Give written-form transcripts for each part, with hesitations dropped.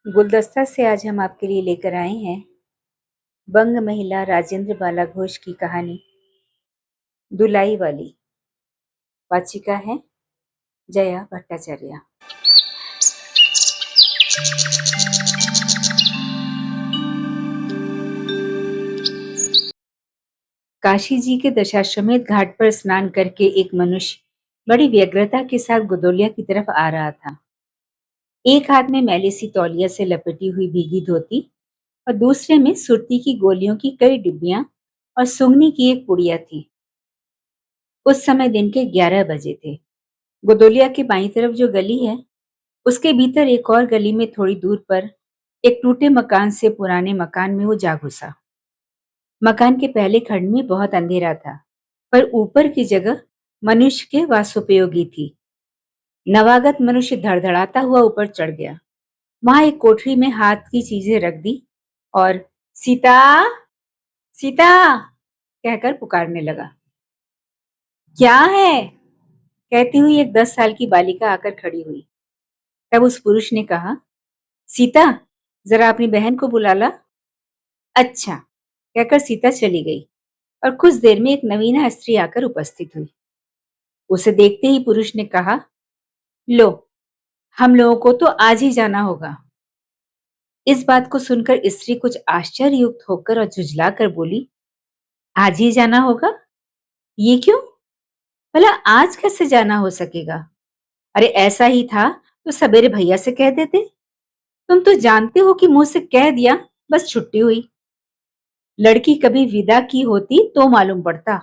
गुलदस्ता से आज हम आपके लिए लेकर आए हैं बंग महिला राजेंद्र बाला घोष की कहानी दुलाई वाली। वाचिका है जया भट्टाचार्य। काशी जी के दशाश्वमेध घाट पर स्नान करके एक मनुष्य बड़ी व्यग्रता के साथ गुदोलिया की तरफ आ रहा था। एक हाथ में मैली सी तौलिया से लपेटी हुई भीगी धोती और दूसरे में सुर्ती की गोलियों की कई डिब्बियां और सुंगनी की एक पुड़िया थी। उस समय दिन के 11 बजे थे। गुदोलिया के बाईं तरफ जो गली है, उसके भीतर एक और गली में थोड़ी दूर पर एक टूटे मकान से पुराने मकान में वो जा घुसा। मकान के पहले खंड में बहुत अंधेरा था, पर ऊपर की जगह मनुष्य के वासोपयोगी थी। नवागत मनुष्य धड़धड़ाता हुआ ऊपर चढ़ गया। वहां एक कोठरी में हाथ की चीजें रख दी और सीता सीता कहकर पुकारने लगा। क्या है? कहती हुई एक 10 साल की बालिका आकर खड़ी हुई। तब उस पुरुष ने कहा, सीता, जरा अपनी बहन को बुला ला। अच्छा, कहकर सीता चली गई और कुछ देर में एक नवीना स्त्री आकर उपस्थित हुई। उसे देखते ही पुरुष ने कहा, लो, हम लोगों को तो आज ही जाना होगा। इस बात को सुनकर स्त्री कुछ आश्चर्ययुक्त होकर और झुंझला कर बोली, आज ही जाना होगा? ये क्यों? भला आज कैसे जाना हो सकेगा? अरे ऐसा ही था तो सवेरे भैया से कह देते। तुम तो जानते हो कि मुंह से कह दिया बस छुट्टी हुई। लड़की कभी विदा की होती तो मालूम पड़ता।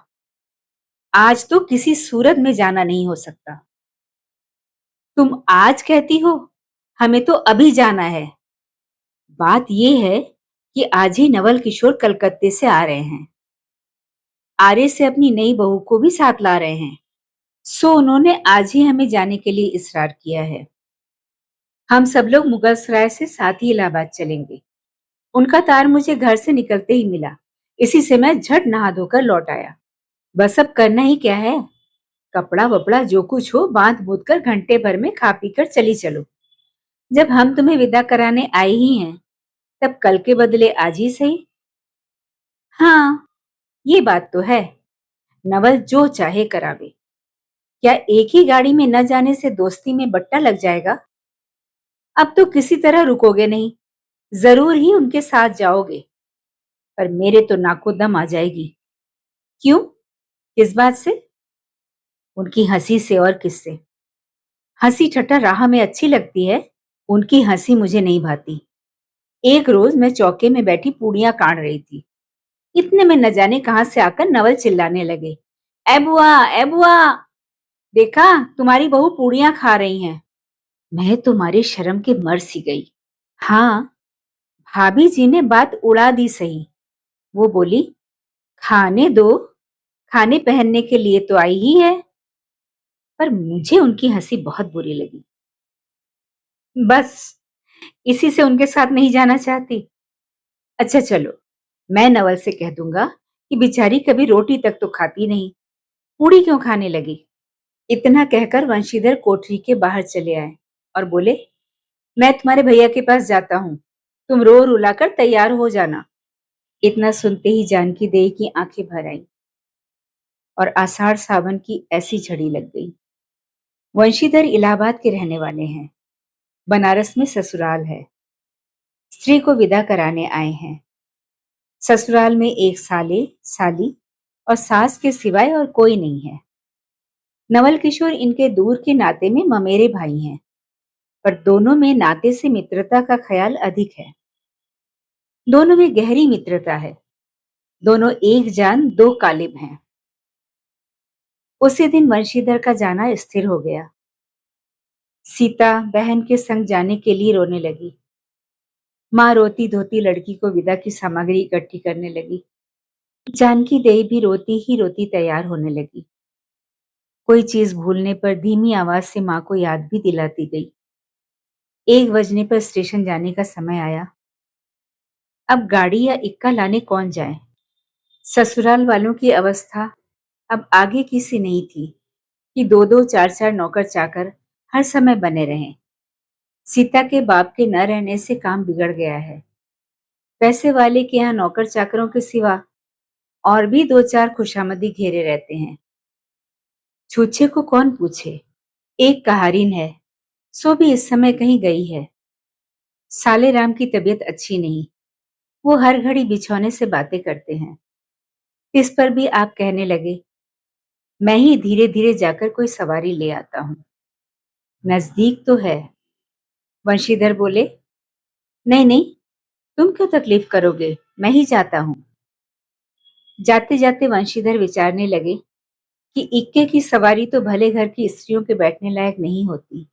आज तो किसी सूरत में जाना नहीं हो सकता। तुम आज कहती हो, हमें तो अभी जाना है। बात यह है कि आज ही नवल किशोर कलकत्ते से आ रहे हैं। आर्य से अपनी नई बहू को भी साथ ला रहे हैं। सो उन्होंने आज ही हमें जाने के लिए इसरार किया है। हम सब लोग मुगल सराय से साथ ही इलाहाबाद चलेंगे। उनका तार मुझे घर से निकलते ही मिला। इसी से मैं झट नहा धोकर लौट आया। बस अब करना ही क्या है? कपड़ा वपड़ा जो कुछ हो बांध बूंद कर घंटे भर में खा पी कर चली चलो। जब हम तुम्हें विदा कराने आए ही हैं, तब कल के बदले आज ही सही। हाँ, ये बात तो है। नवल जो चाहे करावे। क्या एक ही गाड़ी में न जाने से दोस्ती में बट्टा लग जाएगा? अब तो किसी तरह रुकोगे नहीं, जरूर ही उनके साथ जाओगे। पर मेरे तो नाको दम आ जाएगी। क्यों? किस बात से? उनकी हंसी से और किससे? हंसी ठट्ठा राह में अच्छी लगती है, उनकी हंसी मुझे नहीं भाती। एक रोज मैं चौके में बैठी पूड़ियां काढ़ रही थी। इतने में न जाने कहां से आकर नवल चिल्लाने लगे, ए बुआ, ए बुआ, देखा तुम्हारी बहू पूड़ियां खा रही हैं। मैं तुम्हारी शर्म के मर सी गई। हाँ, भाभी जी ने बात उड़ा दी सही। वो बोली, खाने दो, खाने पहनने के लिए तो आई ही है। पर मुझे उनकी हंसी बहुत बुरी लगी। बस इसी से उनके साथ नहीं जाना चाहती। अच्छा चलो, मैं नवल से कह दूंगा कि बेचारी कभी रोटी तक तो खाती नहीं, पूड़ी क्यों खाने लगी। इतना कहकर वंशीधर कोठरी के बाहर चले आए और बोले, मैं तुम्हारे भैया के पास जाता हूँ, तुम रो रुलाकर तैयार हो जाना। इतना सुनते ही जानकी देई की आंखें भर आई और आषाढ़ सावन की ऐसी झड़ी लग गई। वंशीधर इलाहाबाद के रहने वाले हैं। बनारस में ससुराल है। स्त्री को विदा कराने आए हैं। ससुराल में एक साले, साली और सास के सिवाय और कोई नहीं है। नवल किशोर इनके दूर के नाते में ममेरे भाई हैं, पर दोनों में नाते से मित्रता का ख्याल अधिक है। दोनों में गहरी मित्रता है। दोनों एक जान दो कालिब हैं। उसी दिन वंशीधर का जाना स्थिर हो गया। सीता बहन के संग जाने के लिए रोने लगी। माँ रोती धोती लड़की को विदा की सामग्री इकट्ठी करने लगी। जानकी देई भी रोती ही रोती तैयार होने लगी। कोई चीज भूलने पर धीमी आवाज से माँ को याद भी दिलाती गई। 1 बजने पर स्टेशन जाने का समय आया। अब गाड़ी या इक्का लाने कौन जाए? ससुराल वालों की अवस्था अब आगे की सी नहीं थी कि 2-2 4-4 नौकर चाकर हर समय बने रहें। सीता के बाप के न रहने से काम बिगड़ गया है। पैसे वाले के यहाँ नौकर चाकरों के सिवा और भी दो चार खुशामदी घेरे रहते हैं। छूछे को कौन पूछे। एक कहारिन है, सो भी इस समय कहीं गई है। साले राम की तबीयत अच्छी नहीं, वो हर घड़ी बिछौने से बातें करते हैं। इस पर भी आप कहने लगे, मैं ही धीरे धीरे जाकर कोई सवारी ले आता हूँ। नजदीक तो है। वंशीधर बोले, नहीं नहीं, तुम क्यों तकलीफ करोगे, मैं ही जाता हूँ। जाते जाते वंशीधर विचारने लगे कि इक्के की सवारी तो भले घर की स्त्रियों के बैठने लायक नहीं होती,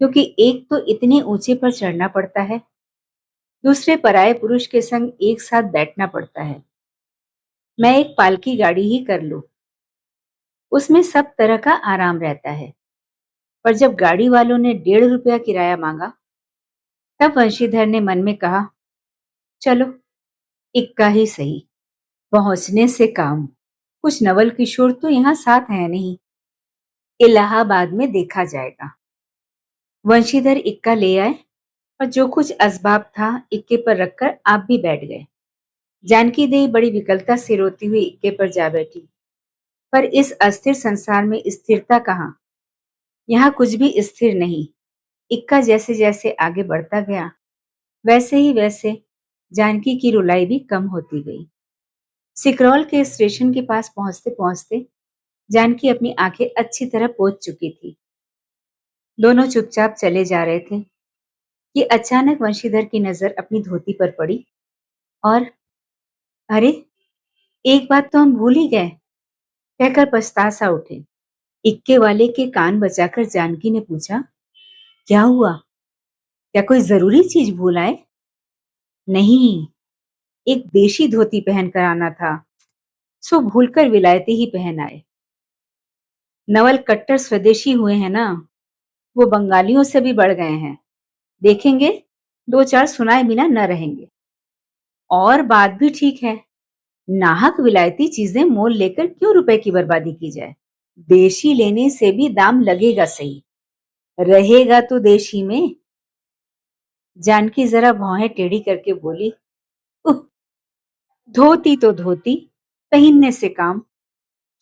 क्योंकि एक तो इतने ऊंचे पर चढ़ना पड़ता है, दूसरे पराये पुरुष के संग एक साथ बैठना पड़ता है। मैं एक पालकी गाड़ी ही कर लूं, उसमें सब तरह का आराम रहता है। पर जब गाड़ी वालों ने 1.5 रुपया किराया मांगा, तब वंशीधर ने मन में कहा, चलो इक्का ही सही, पहुंचने से काम। कुछ नवल किशोर तो यहाँ साथ है नहीं, इलाहाबाद में देखा जाएगा। वंशीधर इक्का ले आए और जो कुछ असबाब था इक्के पर रखकर आप भी बैठ गए। जानकी देवी बड़ी विकलता से रोती हुई इक्के पर जा बैठी। पर इस अस्थिर संसार में स्थिरता कहाँ, यहाँ कुछ भी स्थिर नहीं। इक्का जैसे जैसे आगे बढ़ता गया, वैसे ही वैसे जानकी की रुलाई भी कम होती गई। सिकरौल के स्टेशन के पास पहुंचते पहुंचते जानकी अपनी आंखें अच्छी तरह पोंछ चुकी थी। दोनों चुपचाप चले जा रहे थे कि अचानक वंशीधर की नजर अपनी धोती पर पड़ी और अरे, एक बात तो हम भूल ही गए, कहकर पछता सा उठे। इक्के वाले के कान बचाकर जानकी ने पूछा, क्या हुआ, क्या कोई जरूरी चीज भूल आए? नहीं, एक देशी धोती पहन कर आना था, सो भूलकर विलायती ही पहन आए। नवल कट्टर स्वदेशी हुए हैं ना, वो बंगालियों से भी बढ़ गए हैं। देखेंगे, दो चार सुनाए बिना न रहेंगे। और बात भी ठीक है, नाहक विलायती चीजें मोल लेकर क्यों रुपए की बर्बादी की जाए। देशी लेने से भी दाम लगेगा सही, रहेगा तो देशी में। जानकी जरा भौहें टेढ़ी करके बोली, उह, धोती तो धोती, पहनने से काम,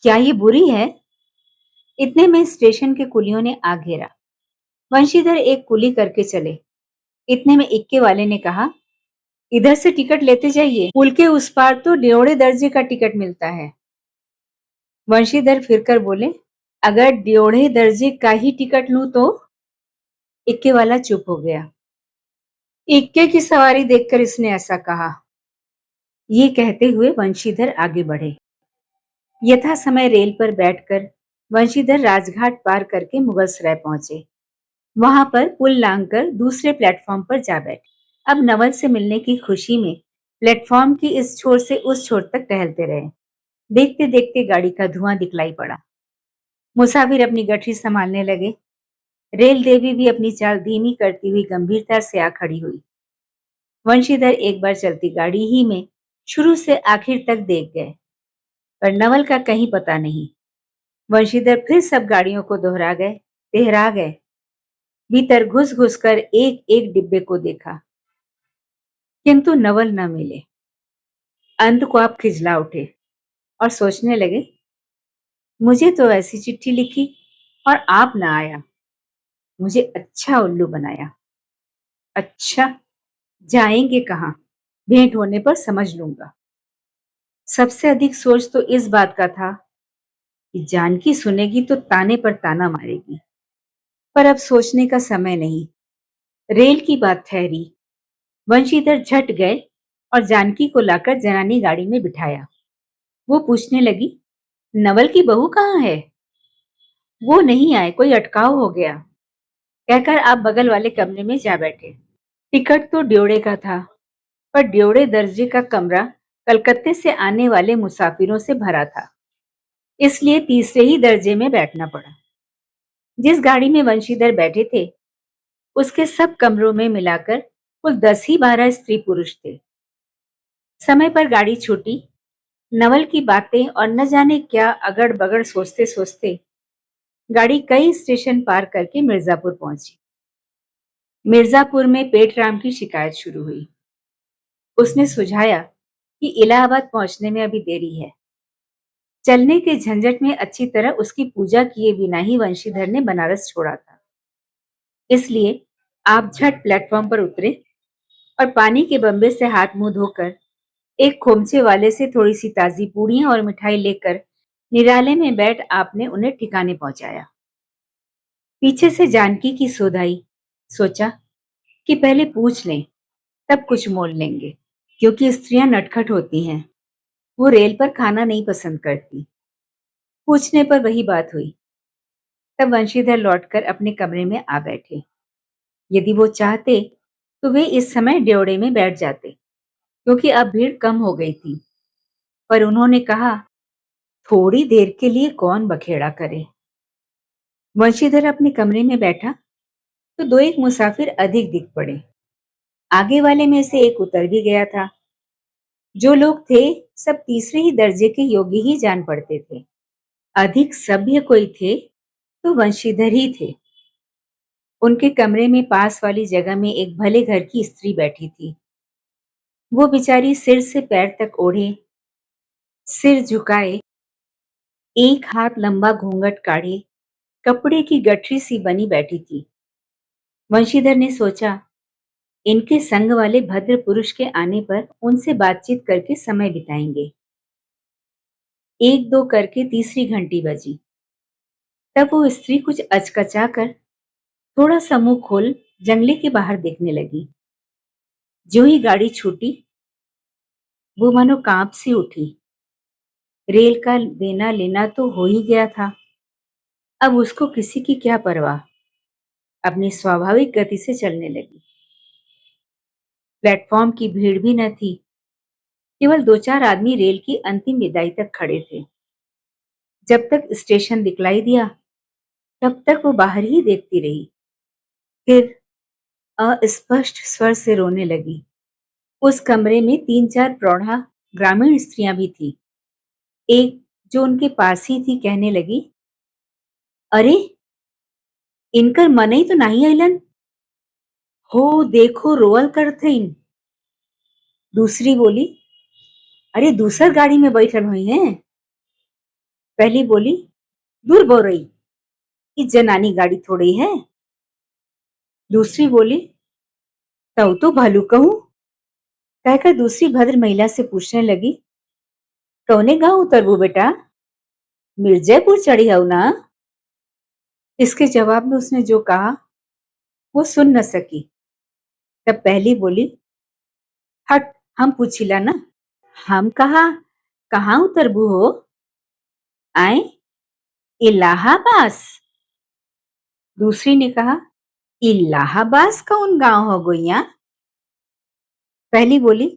क्या ये बुरी है? इतने में स्टेशन के कुलियों ने आ घेरा। वंशीधर एक कुली करके चले। इतने में इक्के वाले ने कहा, इधर से टिकट लेते जाइए, पुल के उस पार तो ड्योढ़े दर्जे का टिकट मिलता है। वंशीधर फिरकर बोले, अगर ड्योढ़े दर्जे का ही टिकट लूं तो? इक्के वाला चुप हो गया। इक्के की सवारी देखकर इसने ऐसा कहा। ये कहते हुए वंशीधर आगे बढ़े। यथा समय रेल पर बैठकर वंशीधर राजघाट पार करके मुगलसराय पहुंचे। वहां पर पुल लांघकर दूसरे प्लेटफॉर्म पर जा बैठे। अब नवल से मिलने की खुशी में प्लेटफॉर्म की इस छोर से उस छोर तक टहलते रहे। देखते देखते गाड़ी का धुआं दिखलाई पड़ा। मुसाफिर अपनी गठरी संभालने लगे। रेल देवी भी अपनी चाल धीमी करती हुई गंभीरता से आ खड़ी हुई। वंशीधर एक बार चलती गाड़ी ही में शुरू से आखिर तक देख गए, पर नवल का कहीं पता नहीं। वंशीधर फिर सब गाड़ियों को दोहरा गए, तेहरा गए। भीतर घुस घुस कर एक एक डिब्बे को देखा, किंतु नवल न मिले। अंत को आप खिजला उठे और सोचने लगे, मुझे तो ऐसी चिट्ठी लिखी और आप ना आया, मुझे अच्छा उल्लू बनाया। अच्छा, जाएंगे कहाँ, भेंट होने पर समझ लूंगा। सबसे अधिक सोच तो इस बात का था कि जानकी सुनेगी तो ताने पर ताना मारेगी, पर अब सोचने का समय नहीं। रेल की बात ठहरी। वंशीधर झट गए और जानकी को लाकर जनानी गाड़ी में बिठाया। वो पूछने लगी, नवल की बहू कहाँ है? वो नहीं आए, कोई अटकाव हो गया, कहकर आप बगल वाले कमरे में जा बैठे। टिकट तो ड्योढ़े का था, पर ड्योढ़े दर्जे का कमरा कलकत्ते से आने वाले मुसाफिरों से भरा था, इसलिए तीसरे ही दर्जे में बैठना पड़ा। जिस गाड़ी में वंशीधर बैठे थे, उसके सब कमरों में मिलाकर कुल 10 ही 12 स्त्री पुरुष थे। समय पर गाड़ी छूटी। नवल की बातें और न जाने क्या अगड़ बगड़ सोचते सोचते गाड़ी कई स्टेशन पार करके मिर्जापुर पहुंची। मिर्जापुर में पेटराम की शिकायत शुरू हुई। उसने सुझाया कि इलाहाबाद पहुंचने में अभी देरी है। चलने के झंझट में अच्छी तरह उसकी पूजा किए बिना ही वंशीधर ने बनारस छोड़ा था। इसलिए आप झट प्लेटफॉर्म पर उतरे और पानी के बम्बे से हाथ मुंह धोकर एक खोमचे वाले से थोड़ी सी ताजी पूड़ियां और मिठाई लेकर निराले में बैठ आपने उन्हें ठिकाने पहुंचाया। पीछे से जानकी की सुध आई। सोचा कि पहले पूछ लें, तब कुछ मोल लेंगे, क्योंकि स्त्रियां नटखट होती हैं। वो रेल पर खाना नहीं पसंद करती। पूछने पर वही बात हुई। तब वंशीधर लौटकर अपने कमरे में आ बैठे। यदि वो चाहते तो वे इस समय ड्योढ़े में बैठ जाते, क्योंकि अब भीड़ कम हो गई थी। पर उन्होंने कहा, थोड़ी देर के लिए कौन बखेड़ा करे। वंशीधर अपने कमरे में बैठा तो दो एक मुसाफिर अधिक दिख पड़े। आगे वाले में से एक उतर भी गया था। जो लोग थे सब तीसरे ही दर्जे के योगी ही जान पड़ते थे। अधिक सभ्य कोई थे तो वंशीधर ही थे। उनके कमरे में पास वाली जगह में एक भले घर की स्त्री बैठी थी। वो बेचारी सिर से पैर तक ओढ़े, सिर झुकाए, एक हाथ लंबा घूंघट काढ़े, कपड़े की गठरी सी बनी बैठी थी। वंशीधर ने सोचा, इनके संग वाले भद्र पुरुष के आने पर उनसे बातचीत करके समय बिताएंगे। एक दो करके तीसरी घंटी बजी। तब वो स्त्री कुछ अचकचा कर थोड़ा सा मुंह खोल जंगले के बाहर देखने लगी। जो ही गाड़ी छूटी, वो मानो कांप सी उठी। रेल का देना लेना तो हो ही गया था। अब उसको किसी की क्या परवाह, अपनी स्वाभाविक गति से चलने लगी। प्लेटफॉर्म की भीड़ भी न थी। केवल दो चार आदमी रेल की अंतिम विदाई तक खड़े थे। जब तक स्टेशन दिखलाई दिया, तब तक वो बाहर ही देखती रही। फिर अस्पष्ट स्वर से रोने लगी। उस कमरे में तीन चार प्रौढ़ा ग्रामीण स्त्रियां भी थी। एक जो उनके पास ही थी कहने लगी, अरे, इनकर मनई तो नहीं अइलन। हो देखो रोअल करथइन। दूसरी बोली, अरे दूसर गाड़ी में बैठल हुई हैं। पहली बोली, दूर बोरई, इस जनानी गाड़ी थोड़ी है। दूसरी बोली, तव तो भालू कहूं। कहकर दूसरी भद्र महिला से पूछने लगी, कौने गांव उतरबू बेटा? मिर्जापुर चढ़ी हऊ ना? इसके जवाब में उसने जो कहा वो सुन न सकी। तब पहली बोली, हट, हम पूछिला ना। हम कहाँ उतरबू हो? आए, इलाहाबाद। दूसरी ने कहा, इलाहाबाद कौन गांव हो गोइया? पहली बोली,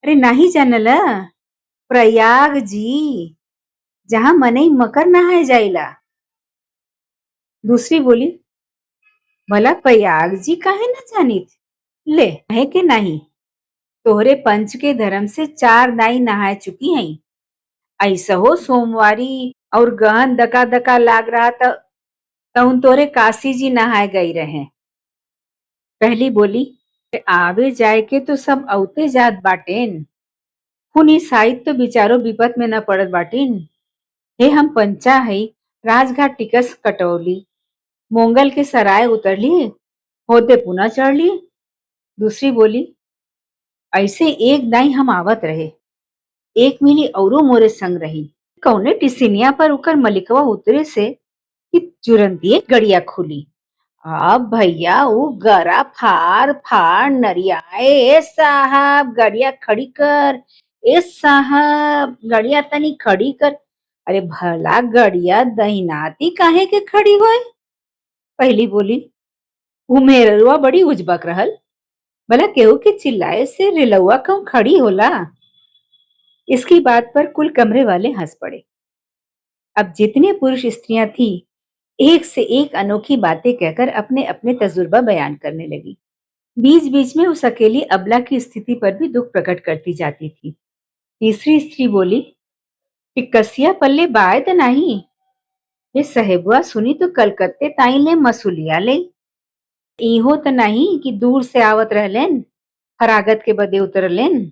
अरे नहीं जानला, प्रयाग जी, जहां मनई मकर नहाए जाइला। दूसरी बोली, भला प्रयाग जी काहे न जानित? ले है के नहीं, तोहरे पंच के धर्म से चार दाई नहाए चुकी हई। ऐसा हो सोमवारी और गहन दका दका लाग रहा था, तउन तोरे काशी जी नहाए गई रहे। पहली बोली, आवे जाए के तो सब औते जात बाटेन, खूनी साहित तो बिचारो विपत में न पड़त बाटिन। हे हम पंचा हई, राजघाट टिकस कटौली, मोंगल के सराय उतरली, होते पुनः चढ़ली। दूसरी बोली, ऐसे एक दाई हम आवत रहे, एक मिली औरो मोरे संग रही। कौने टिसिनिया पर उकर मलिकवा उतरे से कि तुरंतिये गड़िया खुली। अब भैया वो गरा फाड़ फाड़ नरियाए, ए साहब गड़िया खड़ी कर, ए साहब गड़िया तनी खड़ी कर। अरे भला गड़िया दहिनाती काहे के खड़ी होए? पहली बोली, उमेरवा बड़ी उजबक रहल, भला केहू के चिल्लाए से रिलौआ क्यों खड़ी होला? इसकी बात पर कुल कमरे वाले हंस पड़े। अब जितने पुरुष स्त्रियां थी, एक से एक अनोखी बातें कहकर अपने अपने तजुर्बा बयान करने लगी। बीच बीच में उस अकेली अबला की स्थिति पर भी दुख प्रकट करती जाती थी। तीसरी स्त्री बोली, टिकसिया पल्ले बाय त नहीं, ये साहेबुआ सुनी तो कलकत्ते ताई ले मसूलिया ले। इहो तो नहीं कि दूर से आवत रहलेन, फरागत के बदे उतरलेन।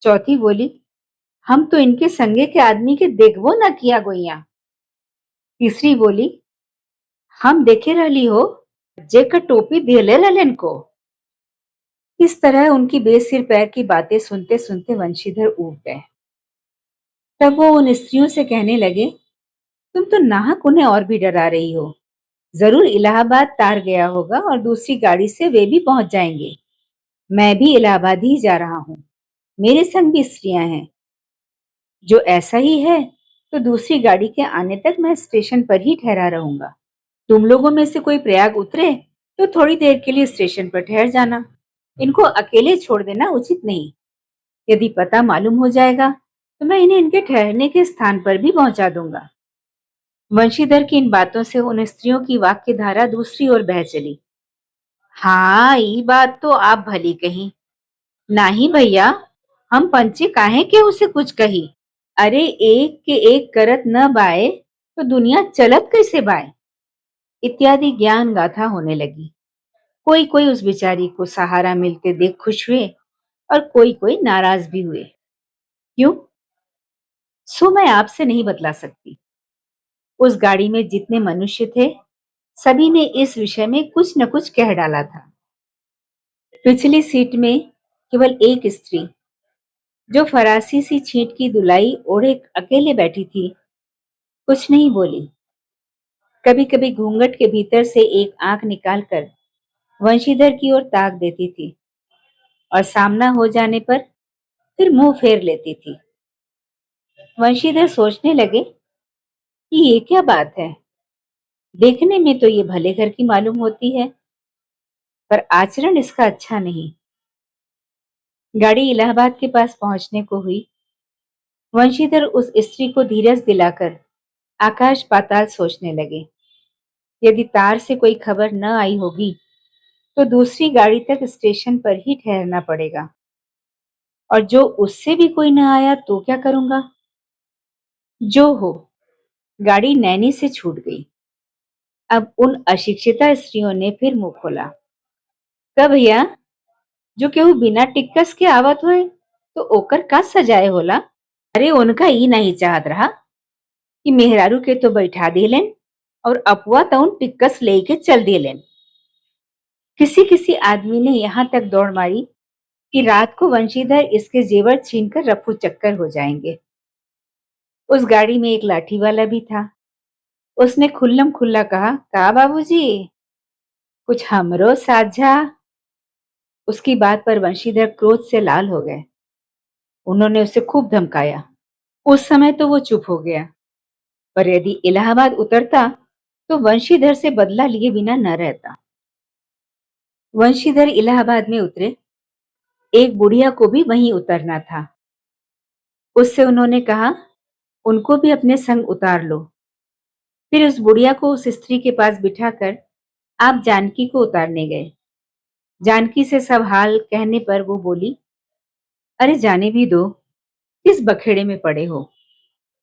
चौथी बोली, हम तो इनके संगे के आदमी के देखबो ना किया गोइया। तीसरी बोली, हम देखे रहली हो, जेकर टोपी दिले रहलेन को। इस तरह उनकी बेसिर पैर की बातें सुनते सुनते वंशीधर ऊब गए। तब वो उन स्त्रियों से कहने लगे, तुम तो नाहक उन्हें और भी डरा रही हो। जरूर इलाहाबाद तार गया होगा और दूसरी गाड़ी से वे भी पहुंच जाएंगे। मैं भी इलाहाबाद ही जा रहा हूँ। मेरे संग भी स्त्रियां हैं। जो ऐसा ही है तो दूसरी गाड़ी के आने तक मैं स्टेशन पर ही ठहरा रहूंगा। तुम लोगों में से कोई प्रयाग उतरे तो थोड़ी देर के लिए स्टेशन पर ठहर जाना। इनको अकेले छोड़ देना उचित नहीं। यदि पता मालूम हो जाएगा तो मैं इन्हें इनके ठहरने के स्थान पर भी पहुंचा दूंगा। वंशीधर की इन बातों से उन स्त्रियों की वाक्य धारा दूसरी ओर बह चली। हाँ, ये बात तो आप भली कही। नहीं भैया, हम पंचे काहे के उसे कुछ कही। अरे एक के एक करत न बाए तो दुनिया चलत कैसे बाए। इत्यादि ज्ञान गाथा होने लगी। कोई कोई उस बेचारी को सहारा मिलते देख खुश हुए और कोई कोई नाराज भी हुए। क्यों? सो मैं आपसे नहीं बतला सकती। उस गाड़ी में जितने मनुष्य थे सभी ने इस विषय में कुछ न कुछ कह डाला था। पिछली सीट में केवल एक स्त्री, जो फरासी सी छींट की दुलाई ओढ़े अकेले बैठी थी, कुछ नहीं बोली। कभी कभी घूंघट के भीतर से एक आंख निकालकर वंशीधर की ओर ताक देती थी और सामना हो जाने पर फिर मुंह फेर लेती थी। वंशीधर सोचने लगे कि ये क्या बात है। देखने में तो ये भले घर की मालूम होती है, पर आचरण इसका अच्छा नहीं। गाड़ी इलाहाबाद के पास पहुंचने को हुई। वंशीधर उस स्त्री को धीरज दिलाकर आकाश पाताल सोचने लगे। यदि तार से कोई खबर न आई होगी तो दूसरी गाड़ी तक स्टेशन पर ही ठहरना पड़ेगा, और जो उससे भी कोई न आया तो क्या करूंगा। जो हो, गाड़ी नैनी से छूट गई। अब उन अशिक्षिता स्त्रियों ने फिर मुंह खोला। कब भैया, जो केहू बिना टिक्कस के आवत होए तो ओकर का सजाए होला। अरे उनका ई नहीं चाहत रहा कि मेहरारू के तो बैठा दिलेन और अपुआ तउन टिक्कस लेके चल दिलेन। किसी किसी आदमी ने यहां तक दौड़ मारी कि रात को वंशीधर इसके जेवर छीनकर रफू चक्कर हो जाएंगे। उस गाड़ी में एक लाठी वाला भी था। उसने खुल्लम खुल्ला कहा, का बाबूजी, कुछ हमरो साझा। उसकी बात पर वंशीधर क्रोध से लाल हो गए। उन्होंने उसे खूब धमकाया। उस समय तो वो चुप हो गया, पर यदि इलाहाबाद उतरता तो वंशीधर से बदला लिए बिना न रहता। वंशीधर इलाहाबाद में उतरे। एक बुढ़िया को भी वहीं उतरना था। उससे उन्होंने कहा, उनको भी अपने संग उतार लो। फिर उस बुढ़िया को उस स्त्री के पास बिठाकर आप जानकी को उतारने गए। जानकी से सब हाल कहने पर वो बोली, अरे जाने भी दो, किस बखेड़े में पड़े हो।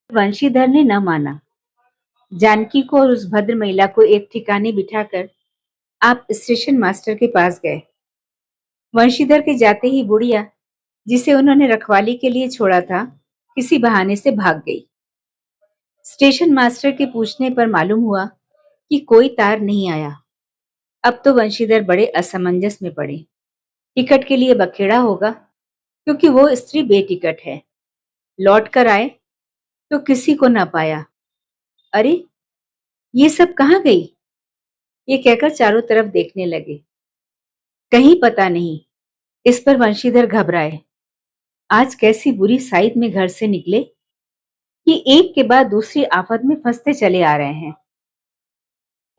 वंशीधर ने न माना। जानकी को और उस भद्र महिला को एक ठिकाने बिठाकर आप स्टेशन मास्टर के पास गए। वंशीधर के जाते ही बुढ़िया, जिसे उन्होंने रखवाली के लिए छोड़ा था, किसी बहाने से भाग गई। स्टेशन मास्टर के पूछने पर मालूम हुआ कि कोई तार नहीं आया। अब तो वंशीधर बड़े असमंजस में पड़े। टिकट के लिए बखेड़ा होगा, क्योंकि वो स्त्री बेटिकट है। लौट कर आए तो किसी को ना पाया। अरे ये सब कहाँ गई, ये कहकर चारों तरफ देखने लगे। कहीं पता नहीं। इस पर वंशीधर घबराए। आज कैसी बुरी साइड में घर से निकले कि एक के बाद दूसरी आफत में फंसते चले आ रहे हैं।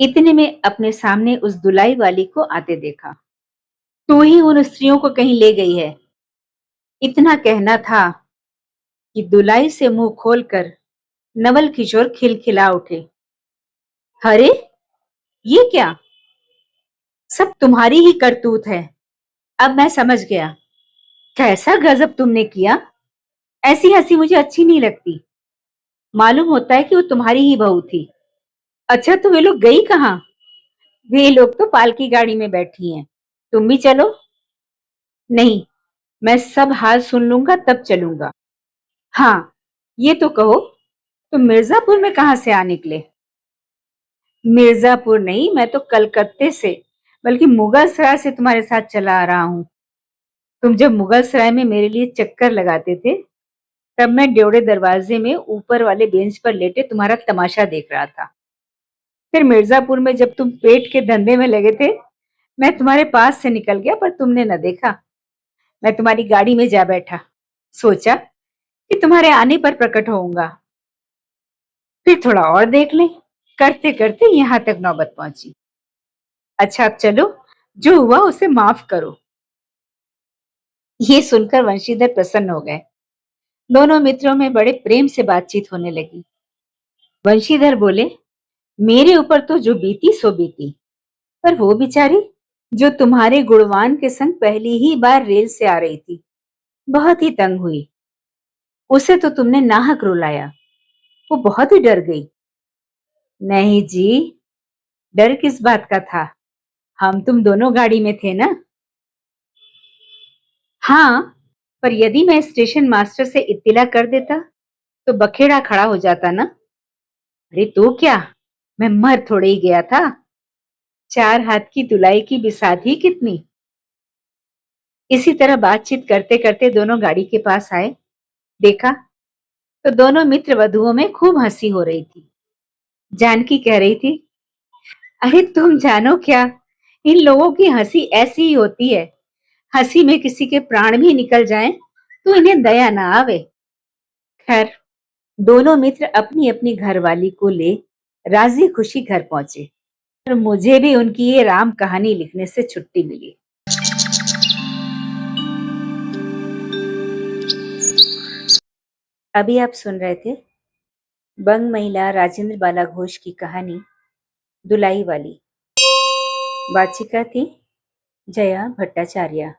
इतने में अपने सामने उस दुलाई वाली को आते देखा। तू ही उन स्त्रियों को कहीं ले गई है। इतना कहना था कि दुलाई से मुंह खोलकर नवल किशोर खिलखिला उठे। अरे ये क्या, सब तुम्हारी ही करतूत है। अब मैं समझ गया, कैसा गजब तुमने किया। ऐसी हंसी मुझे अच्छी नहीं लगती। मालूम होता है कि वो तुम्हारी ही बहू थी। अच्छा तो वे लोग गई कहाँ? वे लोग तो पालकी गाड़ी में बैठी हैं। तुम भी चलो। नहीं, मैं सब हाल सुन लूंगा तब चलूंगा। हाँ, ये तो कहो, तुम मिर्जापुर में कहाँ से आ निकले? मिर्जापुर नहीं, मैं तो कलकत्ते से, बल्कि मुगल सराय से तुम्हारे साथ चला आ रहा हूँ। तुम जब मुगल सराय में मेरे लिए चक्कर लगाते थे, तब मैं ड्योढ़े दरवाजे में ऊपर वाले बेंच पर लेटे तुम्हारा तमाशा देख रहा था। फिर मिर्जापुर में जब तुम पेट के धंधे में लगे थे, मैं तुम्हारे पास से निकल गया, पर तुमने न देखा। मैं तुम्हारी गाड़ी में जा बैठा, सोचा कि तुम्हारे आने पर प्रकट होऊंगा। फिर थोड़ा और देख लें, करते करते यहाँ तक नौबत पहुंची। अच्छा, अब चलो, जो हुआ उसे माफ करो। ये सुनकर वंशीधर प्रसन्न हो गए। दोनों मित्रों में बड़े प्रेम से बातचीत होने लगी। वंशीधर बोले, मेरे ऊपर तो जो बीती सो बीती, पर वो बेचारी जो तुम्हारे गुणवान के संग पहली ही बार रेल से आ रही थी, बहुत ही तंग हुई। उसे तो तुमने नाहक रुलाया, वो बहुत ही डर गई। नहीं जी, डर किस बात का था, हम तुम दोनों गाड़ी में थे ना। हाँ, पर यदि मैं स्टेशन मास्टर से इत्तिला कर देता, तो बखेड़ा खड़ा हो जाता ना। अरे तो क्या, मैं मर थोड़े ही गया था। चार हाथ की तुलाई की बिसात ही कितनी। इसी तरह बातचीत करते करते दोनों गाड़ी के पास आए। देखा तो दोनों मित्र वधुओं में खूब हंसी हो रही थी। जानकी कह रही थी, अरे तुम जानो क्या, इन लोगों की हंसी ऐसी ही होती है। हंसी में किसी के प्राण भी निकल जाएं तो इन्हें दया ना आवे। खैर, दोनों मित्र अपनी अपनी घरवाली को ले राजी खुशी घर पहुंचे, और मुझे भी उनकी ये राम कहानी लिखने से छुट्टी मिली। अभी आप सुन रहे थे बंग महिला राजेंद्र बाला घोष की कहानी दुलाई वाली। वाचिका थी जया भट्टाचार्य।